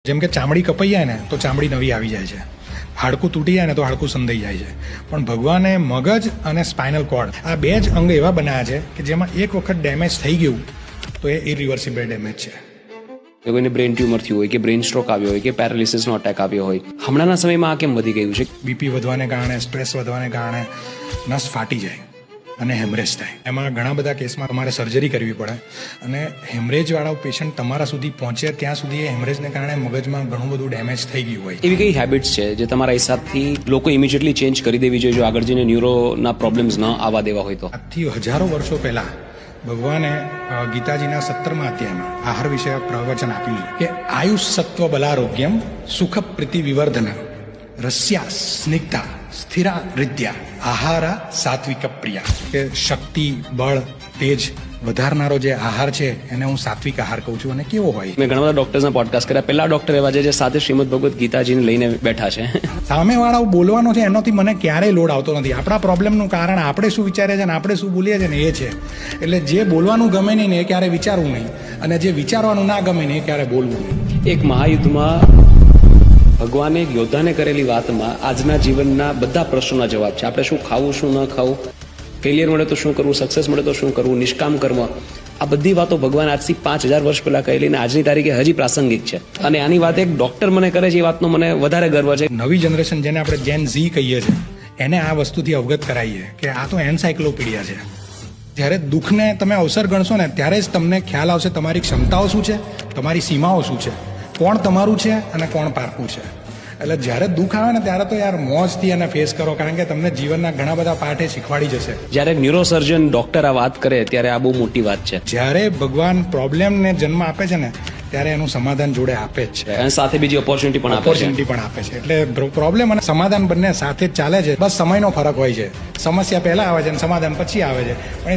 જેમ કે ચામડી કપાઈ જાય ને તો ચામડી નવી આવી જાય છે, હાડકું તૂટી જાય ને તો હાડકું સંધાઈ જાય છે. પણ ભગવાને મગજ અને સ્પાઇનલ કોર્ડ આ બે જ અંગ એવા બનાવ્યા છે કે જેમાં એક વખત ડેમેજ થઈ ગયું તો એ ઇરિવર્સિબલ ડેમેજ છે. કોઈને બ્રેન ટ્યુમર થયું હોય કે બ્રેન સ્ટ્રોક આવ્યો હોય કે પેરાલિસિસનો અટેક આવ્યો હોય, હમણાંના સમયમાં આ કેમ વધી ગયું છે? બીપી વધવાને કારણે, સ્ટ્રેસ વધવાને કારણે નસ ફાટી જાય અને હેમરેજ થાય. એમાં ઘણા બધા કેસમાં તમારે સર્જરી કરવી પડે અને હેમરેજવાળા પેશન્ટ તમારા સુધી પહોંચે ત્યાં સુધી એ હેમરેજને કારણે મગજમાં ઘણું બધું ડેમેજ થઈ ગયું હોય. એવી કઈ હેબિટ્સ છે જે તમારા હિસાબથી લોકો ઇમિડિયેટલી ચેન્જ કરી દેવી જોઈએ જો આગળ જઈને ન્યુરોના પ્રોબ્લેમ્સ ન આવવા દેવા હોય તો? આજથી હજારો વર્ષો પહેલા ભગવાને ગીતાજીના 17મા અધ્યાયમાં આહાર વિશે પ્રવચન આપેલું કે આયુષ સત્વ બલારોગ્યમ સુખ પ્રીતિ વિવર્ધન રસ્યા સ્નિગ્ધા સ્થિરા હૃદયા આહારા સાત્વિક પ્રિયા. કે શક્તિ, બળ, તેજ વધારનારો જે આહાર છે એને હું સાત્વિક આહાર કહું છું. અને કેવો હોય? મેં ઘણા બધા ડોક્ટર્સના પોડકાસ્ટ કર્યા. પહેલા ડોક્ટર એવા છે જે સાથે શ્રીમદ ભગવદ ગીતાજીને લઈને બેઠા છે. સામેવાળાઓ બોલવાનો છે એનાથી મને ક્યારેય લોડ આવતો નથી. આપણા પ્રોબ્લેમનું કારણ આપણે શું વિચારીએ છીએ અને આપણે શું બોલીએ છીએ ને એ છે. એટલે જે બોલવાનું ગમે નહીં ને એ ક્યારે વિચારવું નહીં, અને જે વિચારવાનું ના ગમે ને એ ક્યારે બોલવું નહીં. એક મહાયુદ્ધમાં ભગવાને એક યોદ્ધાને કરેલી વાતમાં આજના જીવનના બધા પ્રશ્નોના જવાબ છે. આપણે શું ખાવું, શું ન ખાવું, ફેલિયર મળે તો શું કરવું, સક્સેસ મળે તો શું કરવું, નિષ્કામ કર્મ, આ બધી વાતો ભગવાન આજથી 5000 વર્ષ પહેલા કહેલી ને આજની તારીખે હજી પ્રાસંગિક છે. અને આની વાત એક ડોક્ટર મને કરે છે એ વાતનો મને વધારે ગર્વ છે. નવી જનરેશન જેને આપણે જેન ઝી કહીએ છીએ એને આ વસ્તુથી અવગત કરાવીએ કે આ તો એનસાઇક્લોપીડિયા છે. જ્યારે દુઃખને તમે અવસર ગણશો ને ત્યારે જ તમને ખ્યાલ આવશે તમારી ક્ષમતાઓ શું છે, તમારી સીમાઓ શું છે, કોણ તમારું છે અને કોણ પારકું છે. એટલે જ્યારે દુઃખ આવે ને ત્યારે તો યાર મોજથી એને ફેસ કરો, કારણ કે તમને જીવનના ઘણા બધા પાઠ એ શીખવાડી જશે. જ્યારે ન્યુરોસર્જન ડોક્ટર આ વાત કરે ત્યારે આ બહુ મોટી વાત છે. જ્યારે ભગવાન પ્રોબ્લેમને જન્મ આપે છે ને ત્યારે એનું સમાધાન જોડે આપે જ છે, અને સાથે બીજી ઓપોર્ચ્યુનિટી પણ આપે છે. એટલે પ્રોબ્લેમ અને સમાધાન બંને સાથે જ ચાલે છે. બસ સમયનો ફરક હોય છે. સમસ્યા પહેલા આવે છે અને સમાધાન પછી આવે છે. પણ